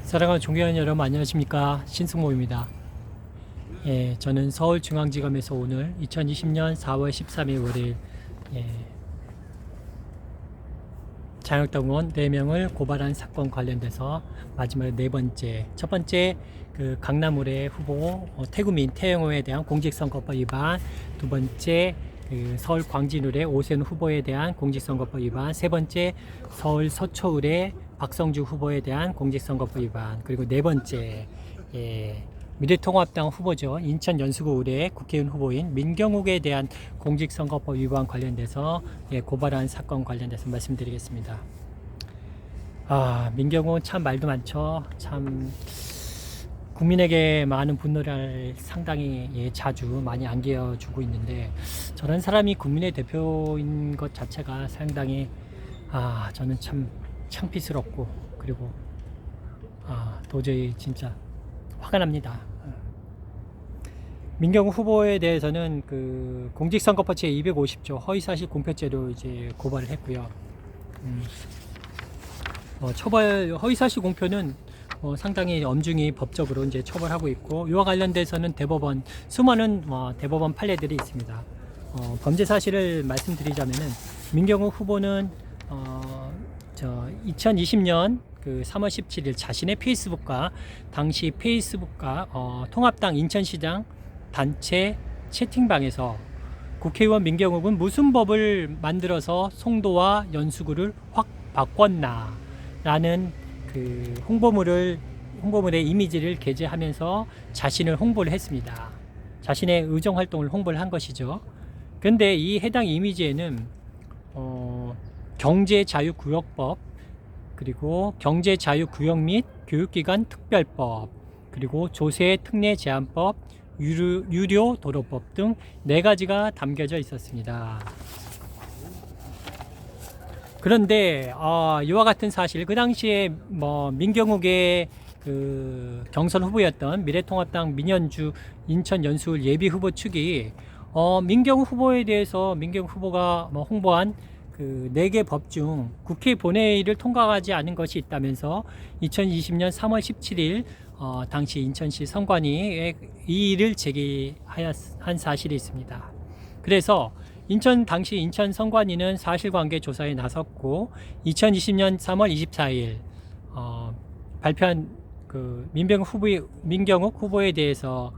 사랑하는 존경하는 여러분, 안녕하십니까? 신승모입니다. 예, 저는 서울중앙지검에서 오늘 2020년 4월 13일 월요일 장혁당원 4명을 고발한 사건 관련돼서 마지막 네 번째, 첫 번째 그 강남을의 후보 태구민 태영호에 대한 공직선거법 위반, 두 번째 그 서울 광진을의 오세훈 후보에 대한 공직선거법 위반, 세 번째 서울 서초을의 박성주 후보에 대한 공직선거법 위반, 그리고 네 번째 미래통합당 후보죠. 인천 연수구 의뢰 국회의원 후보인 민경욱에 대한 공직선거법 위반 관련돼서 고발한 사건 관련돼서 말씀드리겠습니다. 민경욱은 참 말도 많죠. 참 국민에게 많은 분노를 상당히 자주 많이 안겨주고 있는데, 저런 사람이 국민의 대표인 것 자체가 상당히 저는 참 창피스럽고, 그리고 도저히 진짜 화가 납니다. 민경욱 후보에 대해서는 그 공직선거법 제 250조 허위사실 공표죄로 이제 고발을 했고요. 처벌 허위사실 공표는 상당히 엄중히 법적으로 이제 처벌하고 있고, 이와 관련돼서는 대법원 수많은 대법원 판례들이 있습니다. 범죄 사실을 말씀드리자면은 민경욱 후보는 2020년 그 3월 17일 자신의 페이스북과 당시 페이스북과 통합당 인천시장 단체 채팅방에서 국회의원 민경욱은 무슨 법을 만들어서 송도와 연수구를 확 바꿨나 라는 그 홍보물의 이미지를 게재하면서 자신을 홍보를 했습니다. 자신의 의정 활동을 홍보를 한 것이죠. 그런데 이 해당 이미지에는 경제자유구역법, 그리고 경제자유구역 및 교육기관 특별법, 그리고 조세특례제한법, 유료도로법 등 4가지가 담겨져 있었습니다. 그런데 이와 같은 사실, 그 당시에 민경욱의 그 경선 후보였던 미래통합당 민현주 인천 연수울 예비 후보 측이 민경욱 후보에 대해서 민경욱 후보가 홍보한 그 4개 법 중 국회 본회의를 통과하지 않은 것이 있다면서 2020년 3월 17일 당시 인천시 선관위에 이의를 제기한 사실이 있습니다. 그래서 당시 인천 선관위는 사실관계 조사에 나섰고, 2020년 3월 24일 발표한 그 민경욱 후보에 대해서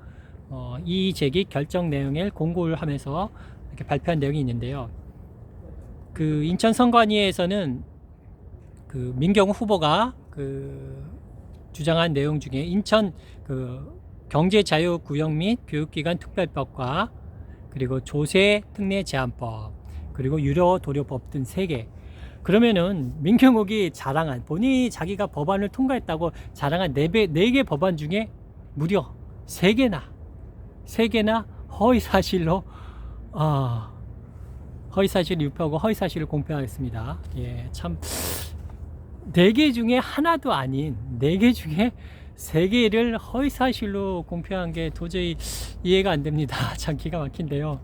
이의 제기 결정 내용을 공고를 하면서 이렇게 발표한 내용이 있는데요. 그 인천 선관위에서는 그 민경욱 후보가 그 주장한 내용 중에 인천 그 경제자유구역 및 교육기관 특별법과 그리고 조세특례제한법, 그리고 유료도로법 등 3개. 그러면은 민경욱이 자랑한, 본인이 자기가 법안을 통과했다고 자랑한 4개 법안 중에 무려 3개나 허위사실로 허위사실을 유포하고 허위사실을 공표하였습니다. 참 4개 중에 하나도 아닌 4개 중에 3개를 허위사실로 공표한 게 도저히 이해가 안 됩니다. 참 기가 막힌데요.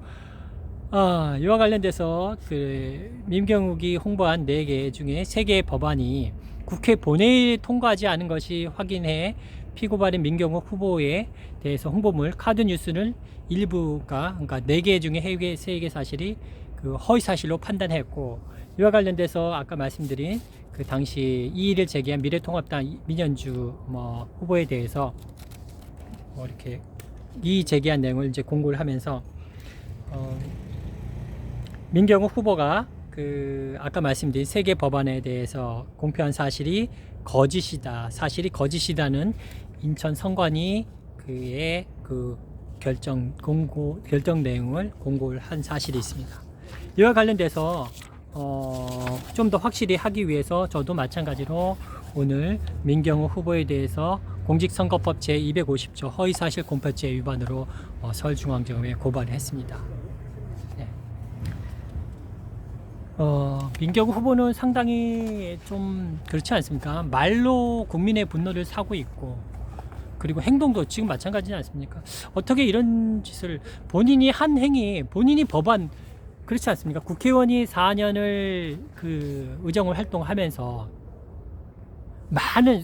이와 관련돼서 그 민경욱이 홍보한 4개 중에 3개의 법안이 국회 본회의에 통과하지 않은 것이 확인해 피고발인 민경욱 후보에 대해서 홍보물 카드뉴스를 그러니까 4개 중에 3개 사실이 그 허위사실로 판단했고, 이와 관련돼서 아까 말씀드린 그 당시 이의를 제기한 미래통합당 민현주 후보에 대해서 이렇게 이의 제기한 내용을 이제 공고를 하면서 민경욱 후보가 그 아까 말씀드린 3개 법안에 대해서 공표한 사실이 거짓이다는 인천 선관위 그의 그 결정 내용을 공고를 한 사실이 있습니다. 이와 관련돼서 좀 더 확실히 하기 위해서 저도 마찬가지로 오늘 민경욱 후보에 대해서 공직선거법 제 250조 허위사실 공표죄 위반으로 서울중앙지검에 고발을 했습니다. 민경욱 후보는 상당히 좀 그렇지 않습니까? 말로 국민의 분노를 사고 있고, 그리고 행동도 지금 마찬가지지 않습니까? 어떻게 이런 짓을, 본인이 한 행위, 본인이 법안, 그렇지 않습니까? 국회의원이 4년을 그 의정 활동하면서 많은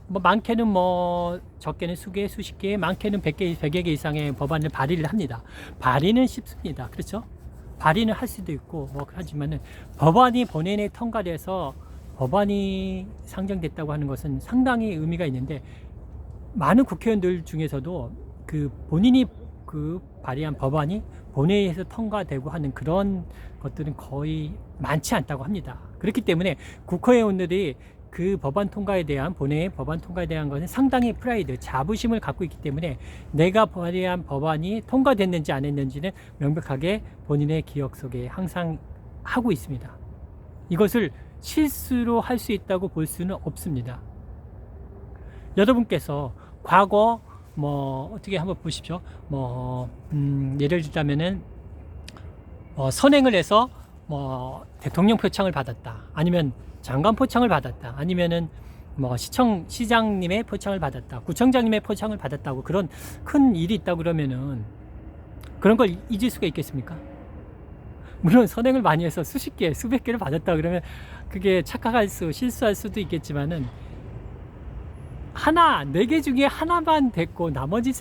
뭐 많게는 뭐 적게는 수개, 수십 개, 많게는 100개, 100여 개 이상의 법안을 발의를 합니다. 발의는 쉽습니다. 그렇죠? 발의는 할 수도 있고 뭐 하지만은 법안이 본회의에 통과돼서 법안이 상정됐다고 하는 것은 상당히 의미가 있는데, 많은 국회의원들 중에서도 그 본인이 그 발의한 법안이 본회의에서 통과되고 하는 그런 것들은 거의 많지 않다고 합니다. 그렇기 때문에 국회의원들이 그 법안 통과에 대한, 본회의 법안 통과에 대한 것은 상당히 프라이드, 자부심을 갖고 있기 때문에 내가 발의한 법안이 통과됐는지 안 했는지는 명백하게 본인의 기억 속에 항상 하고 있습니다. 이것을 실수로 할 수 있다고 볼 수는 없습니다. 여러분께서 과거 뭐 어떻게 한번 보십시오. 뭐 예를 들자면은 선행을 해서 뭐 대통령 표창을 받았다, 아니면 장관 표창을 받았다, 아니면은 뭐 시장님의 표창을 받았다, 구청장님의 표창을 받았다고 그런 큰 일이 있다 그러면은 그런 걸 잊을 수가 있겠습니까? 물론 선행을 많이 해서 수십 개, 수백 개를 받았다 그러면 그게 실수할 수도 있겠지만은, 네 개 중에 하나만 됐고 나머지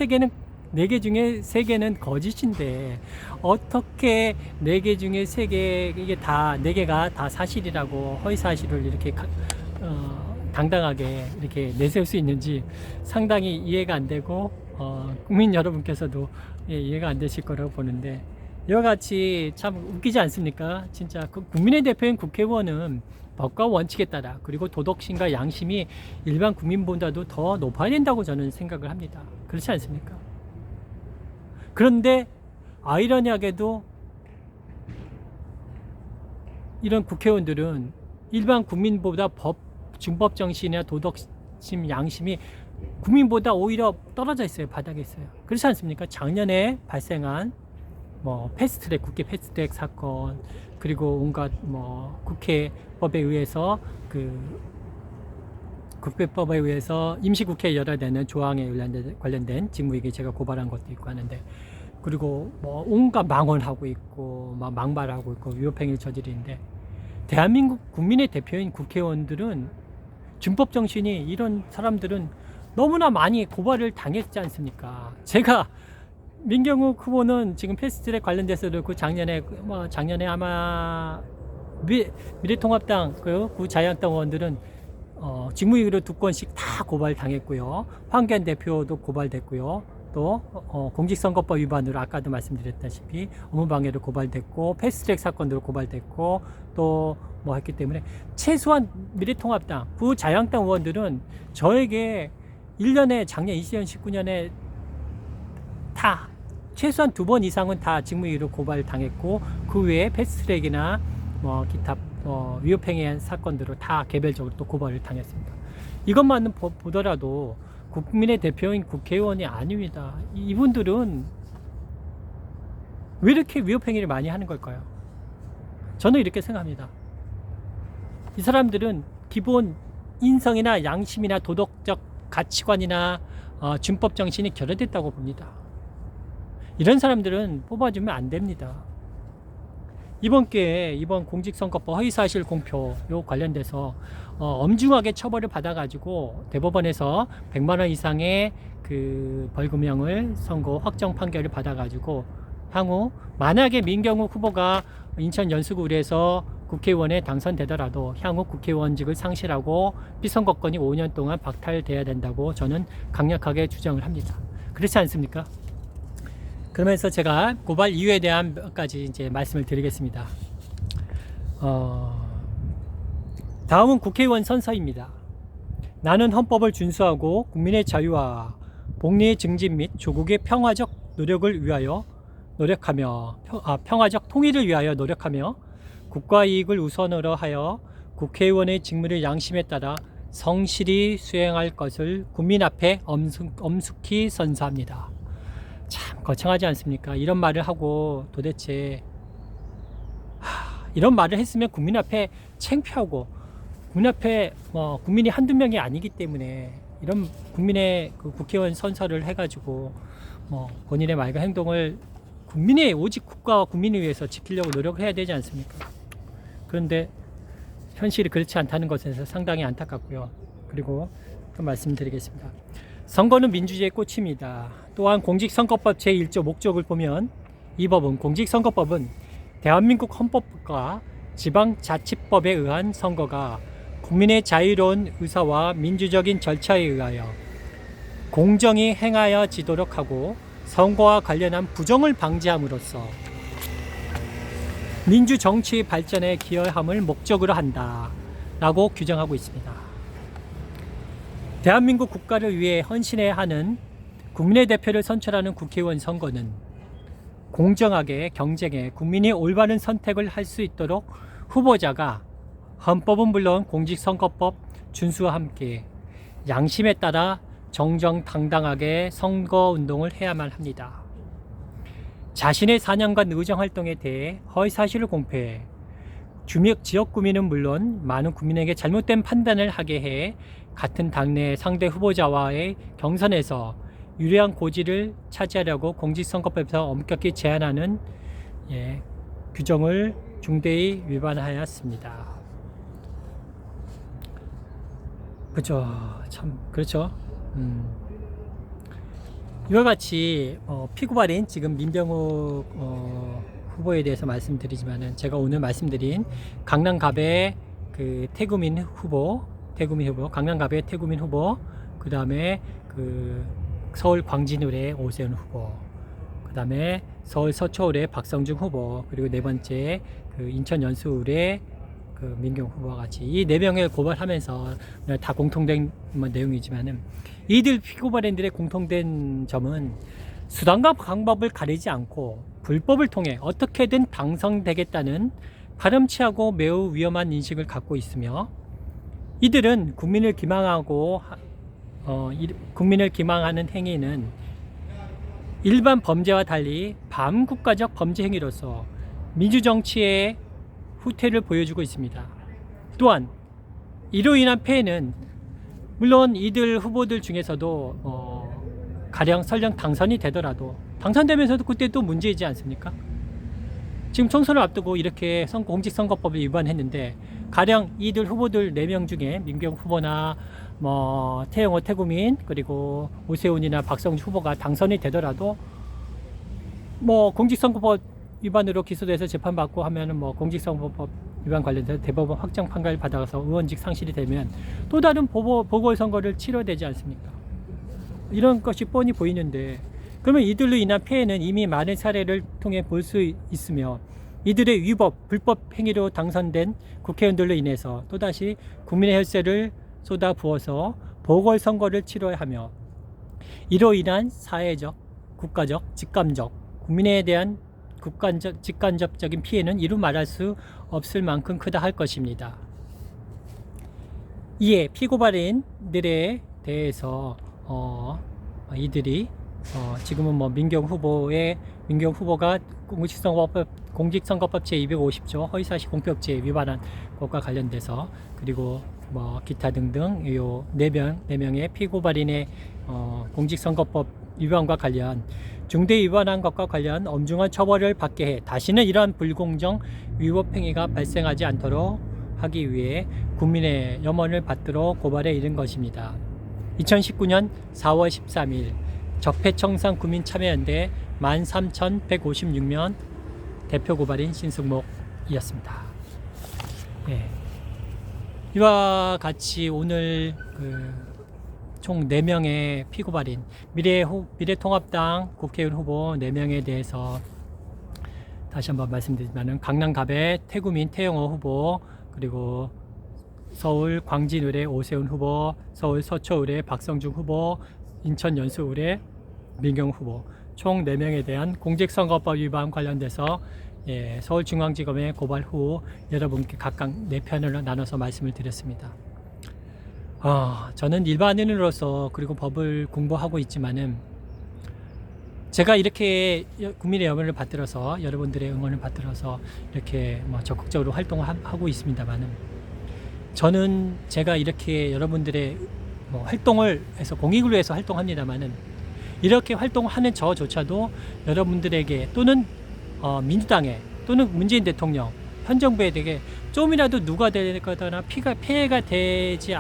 네 개 중에 세 개는 거짓인데, 어떻게 4개 중에 3개, 이게 다 4개가 다 사실이라고 허위 사실을 이렇게 당당하게 이렇게 내세울 수 있는지 상당히 이해가 안 되고, 국민 여러분께서도 이해가 안 되실 거라고 보는데, 이와 같이 참 웃기지 않습니까? 진짜 국민의 대표인 국회의원은 법과 원칙에 따라, 그리고 도덕심과 양심이 일반 국민보다도 더 높아야 된다고 저는 생각을 합니다. 그렇지 않습니까? 그런데 아이러니하게도 이런 국회의원들은 일반 국민보다 준법 정신이나 도덕심, 양심이 국민보다 오히려 떨어져 있어요. 바닥에 있어요. 그렇지 않습니까? 작년에 발생한 뭐 패스트트랙, 국회 패스트트랙 사건, 그리고 온갖 뭐 국회법에 의해서 국회법에 의해서 임시국회 열어야 되는 조항에 관련된 직무유기 제가 고발한 것도 있고 하는데, 그리고 뭐 온갖 망언하고 있고 막 망발하고 있고 위법행위를 저지르는데, 대한민국 국민의 대표인 국회의원들은, 준법 정신이 이런 사람들은 너무나 많이 고발을 당했지 않습니까? 제가 민경욱 후보는 지금 패스트트랙 관련돼서도 그 작년에 아마 미래통합당 그 자유한국당 의원들은 직무유기로 2건씩 다 고발 당했고요. 황교안 대표도 고발됐고요. 또 공직선거법 위반으로 아까도 말씀드렸다시피 업무방해로 고발됐고, 패스트트랙 사건으로 고발됐고, 또 뭐 했기 때문에, 최소한 미래통합당 자유한국당 의원들은 저에게 1년에 작년 20년 19년에 다 최소한 2번 이상은 다 직무유기로 고발 당했고, 그 외에 패스트트랙이나 뭐 기타 위법행위 사건들로 다 개별적으로 또 고발을 당했습니다. 이것만 보더라도 국민의 대표인 국회의원이 아닙니다. 이분들은 왜 이렇게 위법행위를 많이 하는 걸까요? 저는 이렇게 생각합니다. 이 사람들은 기본 인성이나 양심이나 도덕적 가치관이나 준법 정신이 결여됐다고 봅니다. 이런 사람들은 뽑아주면 안 됩니다. 이번 공직선거법 허위사실 공표 관련돼서 엄중하게 처벌을 받아가지고 대법원에서 100만 원 이상의 그 벌금형을 선고, 확정 판결을 받아가지고 향후 만약에 민경욱 후보가 인천 연수구에서 국회의원에 당선되더라도 향후 국회의원직을 상실하고 피선거권이 5년 동안 박탈돼야 된다고 저는 강력하게 주장을 합니다. 그렇지 않습니까? 그러면서 제가 고발 이유에 대한 몇 가지 이제 말씀을 드리겠습니다. 다음은 국회의원 선서입니다. 나는 헌법을 준수하고 국민의 자유와 복리의 증진 및 조국의 평화적 통일을 위하여 노력하며 국가 이익을 우선으로 하여 국회의원의 직무를 양심에 따라 성실히 수행할 것을 국민 앞에 엄숙히 선서합니다. 참 거창하지 않습니까? 이런 말을 하고 도대체 이런 말을 했으면 국민 앞에 창피하고, 국민 앞에 국민이 한두 명이 아니기 때문에 이런 국민의 그 국회의원 선서를 해가지고 본인의 말과 행동을 오직 국가와 국민을 위해서 지키려고 노력을 해야 되지 않습니까? 그런데 현실이 그렇지 않다는 것에서 상당히 안타깝고요. 그리고 또 말씀드리겠습니다. 선거는 민주주의의 꽃입니다. 또한 공직선거법 제1조 목적을 보면 이 법은 공직선거법은 대한민국 헌법과 지방자치법에 의한 선거가 국민의 자유로운 의사와 민주적인 절차에 의하여 공정히 행하여지도록 하고 선거와 관련한 부정을 방지함으로써 민주정치의 발전에 기여함을 목적으로 한다 라고 규정하고 있습니다. 대한민국 국가를 위해 헌신해야 하는 국민의 대표를 선출하는 국회의원 선거는 공정하게 경쟁해 국민이 올바른 선택을 할 수 있도록 후보자가 헌법은 물론 공직선거법 준수와 함께 양심에 따라 정정당당하게 선거운동을 해야만 합니다. 자신의 4년간 의정활동에 대해 허위사실을 공표해 지역구민은 물론 많은 국민에게 잘못된 판단을 하게 해 같은 당내 상대 후보자와의 경선에서 유리한 고지를 차지하려고 공직선거법에서 엄격히 제한하는 규정을 중대히 위반하였습니다. 그렇죠. 참 그렇죠. 이와 같이 피고발인 지금 민병욱 후보에 대해서 말씀드리지만은 제가 오늘 말씀드린 강남갑의 그 태구민 후보, 강남갑의 태구민 후보, 그 다음에 그 서울 광진을의 오세훈 후보, 그 다음에 서울 서초을의 박성중 후보, 그리고 네 번째 그 인천 연수을의 그 민경 후보와 같이 이 네 명을 고발하면서 다 공통된 내용이지만은 이들 피고발인들의 공통된 점은 수단과 방법을 가리지 않고 불법을 통해 어떻게든 당선되겠다는 파렴치하고 매우 위험한 인식을 갖고 있으며 이들은 국민을 기망하는 행위는 일반 범죄와 달리 반국가적 범죄 행위로서 민주정치의 후퇴를 보여주고 있습니다. 또한 이로 인한 폐해는 물론 이들 후보들 중에서도 가령 설령 당선이 되더라도 당선되면서도 그때 또 문제이지 않습니까? 지금 총선을 앞두고 이렇게 공직선거법을 위반했는데 가령 이들 후보들 4명 중에 민경 후보나 태영호 태구민 그리고 오세훈이나 박성주 후보가 당선이 되더라도 공직선거법 위반으로 기소돼서 재판받고 하면은 공직선거법 위반 관련해서 대법원 확정 판결을 받아서 의원직 상실이 되면 또 다른 보궐선거를 치러야 되지 않습니까? 이런 것이 뻔히 보이는데 그러면 이들로 인한 폐해는 이미 많은 사례를 통해 볼 수 있으며 이들의 위법, 불법 행위로 당선된 국회의원들로 인해서 또다시 국민의 혈세를 쏟아부어서 보궐선거를 치러야 하며 이로 인한 사회적, 국가적, 직감적, 국민에 대한 직간접적인 피해는 이루 말할 수 없을 만큼 크다 할 것입니다. 이에 피고발인들에 대해서 이들이 지금은 민경 후보가 공직선거법 제250조 허위사실 공표죄에 위반한 것과 관련돼서 그리고 기타 등등 요 4명의 피고발인의 공직선거법 위반과 관련 중대 위반한 것과 관련 엄중한 처벌을 받게 해 다시는 이러한 불공정 위법 행위가 발생하지 않도록 하기 위해 국민의 염원을 받도록 고발에 이른 것입니다. 2019년 4월 13일 적폐청산 국민참여연대 13,156명 대표 고발인 신승목이었습니다. 이와 같이 오늘 총 4명의 피고발인 미래통합당 국회의원 후보 4명에 대해서 다시 한번 말씀드리자면 강남갑의 태구민 태영호 후보 그리고 서울 광진을의 오세훈 후보, 서울 서초을의 박성중 후보, 인천 연수을의 민경 후보 총 4명에 대한 공직선거법 위반 관련돼서 서울중앙지검에 고발 후 여러분께 각각 4편을 나눠서 말씀을 드렸습니다. 저는 일반인으로서 그리고 법을 공부하고 있지만은 제가 이렇게 국민의 염원을 받들어서 여러분들의 응원을 받들어서 이렇게 적극적으로 활동하고 있습니다만은 저는 제가 이렇게 여러분들의 활동을 해서 공익을 위해서 활동합니다만은 이렇게 활동하는 저조차도 여러분들에게 또는 민주당에 또는 문재인 대통령 현 정부에 대해 좀이라도 누가 되거나 폐해가 되지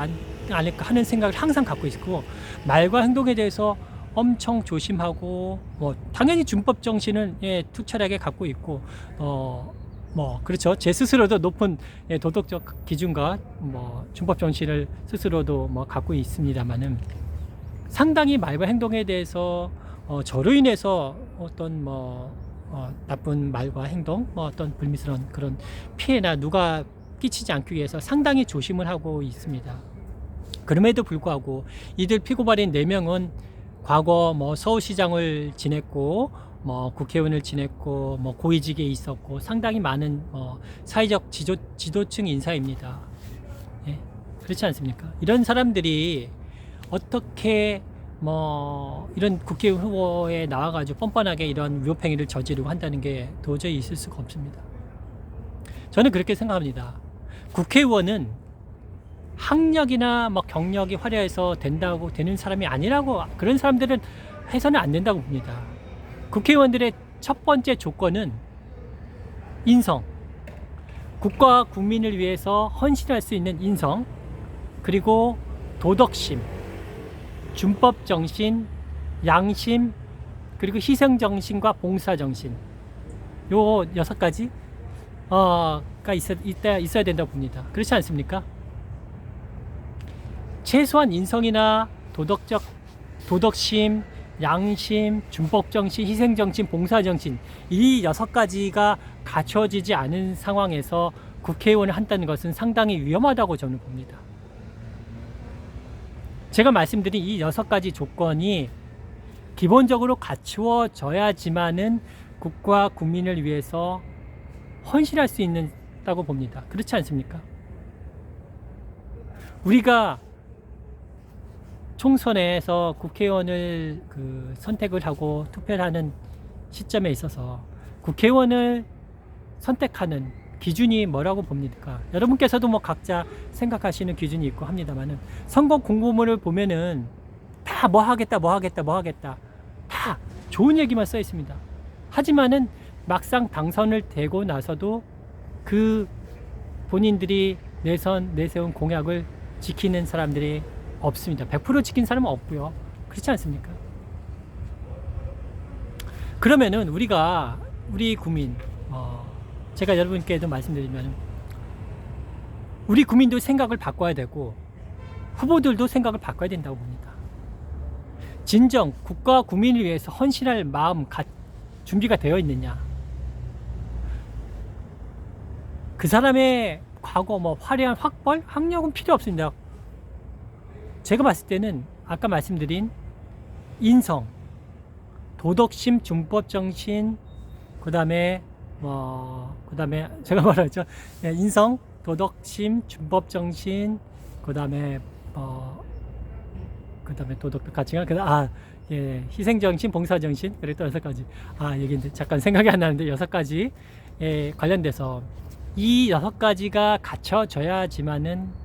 않을까 하는 생각을 항상 갖고 있고, 말과 행동에 대해서 엄청 조심하고, 뭐 당연히 준법 정신은 투철하게 갖고 있고, 뭐 그렇죠. 제 스스로도 높은 도덕적 기준과 뭐 준법 정신을 스스로도 뭐 갖고 있습니다만은, 상당히 말과 행동에 대해서 저로 인해서 어떤 나쁜 말과 행동, 어떤 불미스러운 그런 피해나 누가 끼치지 않기 위해서 상당히 조심을 하고 있습니다. 그럼에도 불구하고 이들 피고발인 4명은 과거 서울시장을 지냈고, 국회의원을 지냈고, 고위직에 있었고, 상당히 많은 사회적 지도층 인사입니다. 예? 그렇지 않습니까? 이런 사람들이 어떻게 이런 국회의원 후보에 나와가지고 뻔뻔하게 이런 위법행위를 저지르고 한다는 게 도저히 있을 수가 없습니다. 저는 그렇게 생각합니다. 국회의원은 학력이나 경력이 화려해서 되는 사람이 아니라고, 그런 사람들은 해서는 안 된다고 봅니다. 국회의원들의 첫 번째 조건은 인성, 국가와 국민을 위해서 헌신할 수 있는 인성, 그리고 도덕심, 준법정신, 양심, 그리고 희생정신과 봉사정신, 요 6가지 가 있어야 된다고 봅니다. 그렇지 않습니까? 최소한 인성이나 도덕심, 양심, 준법정신, 희생정신, 봉사정신, 이 6가지가 갖춰지지 않은 상황에서 국회의원을 한다는 것은 상당히 위험하다고 저는 봅니다. 제가 말씀드린 이 6가지 조건이 기본적으로 갖추어져야지만은 국가 국민을 위해서 헌신할 수 있다고 봅니다. 그렇지 않습니까? 우리가 총선에서 국회의원을 선택을 하고 투표를 하는 시점에 있어서 국회의원을 선택하는 기준이 뭐라고 봅니까? 여러분께서도 각자 생각하시는 기준이 있고 합니다만은, 선거 공보문을 보면은 다 뭐 하겠다 다 좋은 얘기만 써 있습니다. 하지만은 막상 당선을 되고 나서도 그 본인들이 내세운 공약을 지키는 사람들이 없습니다. 100% 지킨 사람은 없고요. 그렇지 않습니까? 그러면은 우리 국민, 제가 여러분께도 말씀드리면, 우리 국민도 생각을 바꿔야 되고 후보들도 생각을 바꿔야 된다고 봅니다. 진정 국가와 국민을 위해서 헌신할 마음 준비가 되어 있느냐, 그 사람의 과거 화려한 학력은 필요 없습니다. 제가 봤을 때는 아까 말씀드린 인성, 도덕심, 준법정신, 그 다음에 제가 말하죠. 인성, 도덕심, 준법정신, 그 다음에 도덕 가치관, 희생정신, 봉사정신, 그리고 또 6가지. 여기 잠깐 생각이 안 나는데 6가지에 관련돼서 이 6가지가 갖춰져야지만은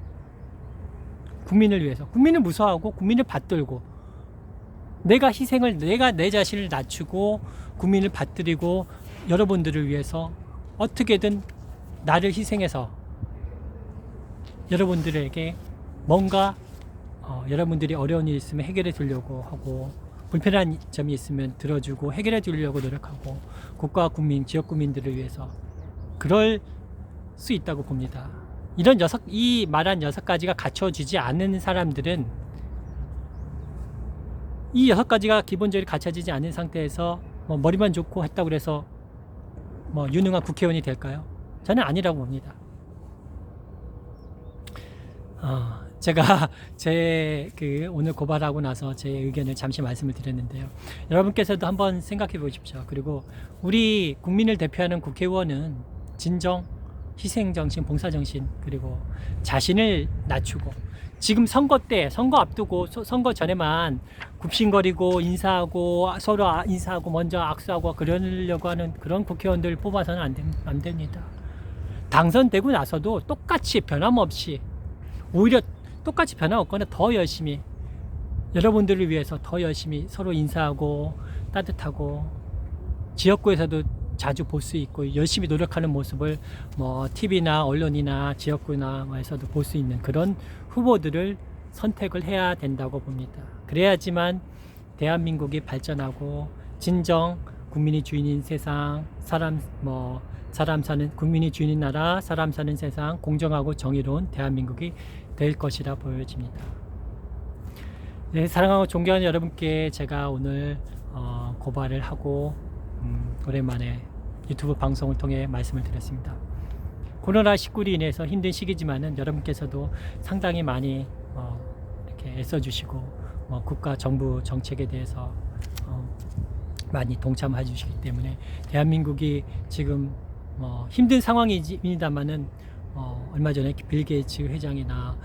국민을 위해서, 국민을 무서워하고 국민을 받들고, 내가 내 자신을 낮추고 국민을 받들이고 여러분들을 위해서 어떻게든 나를 희생해서 여러분들에게 뭔가 여러분들이 어려운 일이 있으면 해결해 주려고 하고, 불편한 점이 있으면 들어주고 해결해 주려고 노력하고, 국가와 국민, 지역 국민들을 위해서 그럴 수 있다고 봅니다. 이 말한 6가지가 갖춰지지 않는 사람들은, 이 6가지가 기본적으로 갖춰지지 않은 상태에서 머리만 좋고 했다고 해서 유능한 국회의원이 될까요? 저는 아니라고 봅니다. 제가 오늘 고발하고 나서 제 의견을 잠시 말씀을 드렸는데요. 여러분께서도 한번 생각해 보십시오. 그리고 우리 국민을 대표하는 국회의원은 진정, 희생정신, 봉사정신, 그리고 자신을 낮추고, 지금 선거 앞두고 선거 전에만 굽신거리고 인사하고 서로 인사하고 먼저 악수하고 그러려고 하는 그런 국회의원들 뽑아서는 안 됩니다. 당선되고 나서도 똑같이 변함없이, 오히려 똑같이 변함없거나 더 열심히, 여러분들을 위해서 더 열심히 서로 인사하고 따뜻하고, 지역구에서도 자주 볼 수 있고 열심히 노력하는 모습을 TV나 언론이나 지역구나 에서도 볼 수 있는 그런 후보들을 선택을 해야 된다고 봅니다. 그래야지만 대한민국이 발전하고 진정 국민이 주인인 세상, 사람 사는 국민이 주인인 나라, 사람 사는 세상, 공정하고 정의로운 대한민국이 될 것이라 보여집니다. 네, 사랑하고 존경하는 여러분께 제가 오늘 고발을 하고 오랜만에 유튜브 방송을 통해 말씀을 드렸습니다. 코로나19로 인해서 힘든 시기지만은 여러분께서도 상당히 많이 이렇게 애써주시고 국가 정부 정책에 대해서 많이 동참해 주시기 때문에 대한민국이 지금 힘든 상황입니다만은 얼마 전에 빌 게이츠 회장이나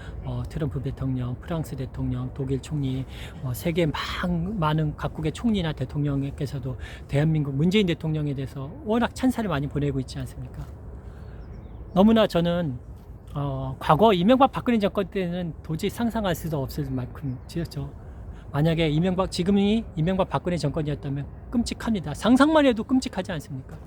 트럼프 대통령, 프랑스 대통령, 독일 총리, 세계 많은 각국의 총리나 대통령께서도 대한민국 문재인 대통령에 대해서 워낙 찬사를 많이 보내고 있지 않습니까? 너무나 저는 과거 이명박 박근혜 정권 때는 도저히 상상할 수도 없을 만큼 지었죠. 만약에 지금이 이명박 박근혜 정권이었다면 끔찍합니다. 상상만 해도 끔찍하지 않습니까?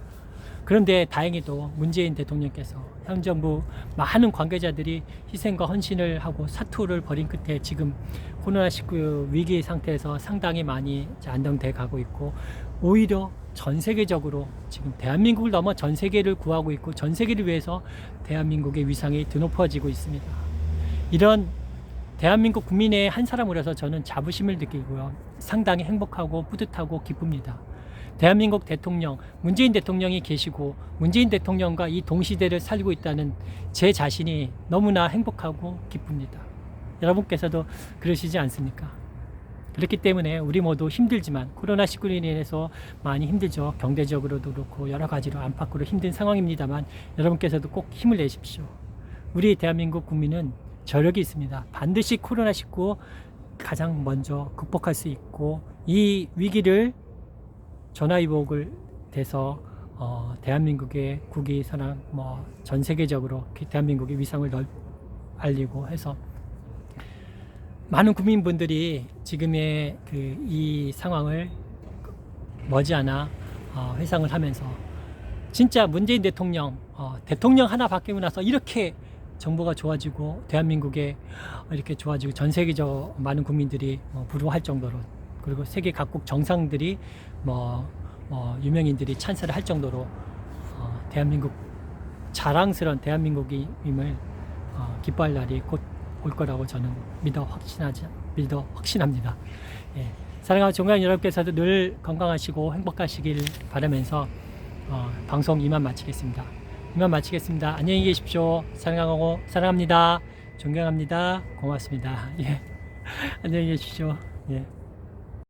그런데 다행히도 문재인 대통령께서 현 정부 많은 관계자들이 희생과 헌신을 하고 사투를 벌인 끝에 지금 코로나19 위기 상태에서 상당히 많이 안정돼 가고 있고, 오히려 전 세계적으로 지금 대한민국을 넘어 전 세계를 구하고 있고 전 세계를 위해서 대한민국의 위상이 드높아지고 있습니다. 이런 대한민국 국민의 한 사람으로서 저는 자부심을 느끼고요, 상당히 행복하고 뿌듯하고 기쁩니다. 대한민국 대통령, 문재인 대통령이 계시고 문재인 대통령과 이 동시대를 살고 있다는 제 자신이 너무나 행복하고 기쁩니다. 여러분께서도 그러시지 않습니까? 그렇기 때문에 우리 모두 힘들지만, 코로나19로 인해서 많이 힘들죠. 경제적으로도 그렇고 여러 가지로 안팎으로 힘든 상황입니다만 여러분께서도 꼭 힘을 내십시오. 우리 대한민국 국민은 저력이 있습니다. 반드시 코로나19 가장 먼저 극복할 수 있고, 이 위기를 전화위복을 돼서 대한민국의 국위 선언, 전 세계적으로 대한민국의 위상을 알리고 해서 많은 국민분들이 지금의 이 상황을 머지않아 회상을 하면서 진짜 문재인 대통령 하나 바뀌고 나서 이렇게 정보가 좋아지고 대한민국에 이렇게 좋아지고 전 세계적 많은 국민들이 부러워할 정도로, 그리고 세계 각국 정상들이 유명인들이 찬사를 할 정도로 대한민국 자랑스러운 대한민국임을 기뻐할 날이 곧 올 거라고 저는 믿어 확신합니다. 예. 사랑하는 존경하는 여러분께서도 늘 건강하시고 행복하시길 바라면서 방송 이만 마치겠습니다. 안녕히 계십시오. 사랑하고 사랑합니다. 존경합니다. 고맙습니다. 예. 안녕히 계십시오. 예.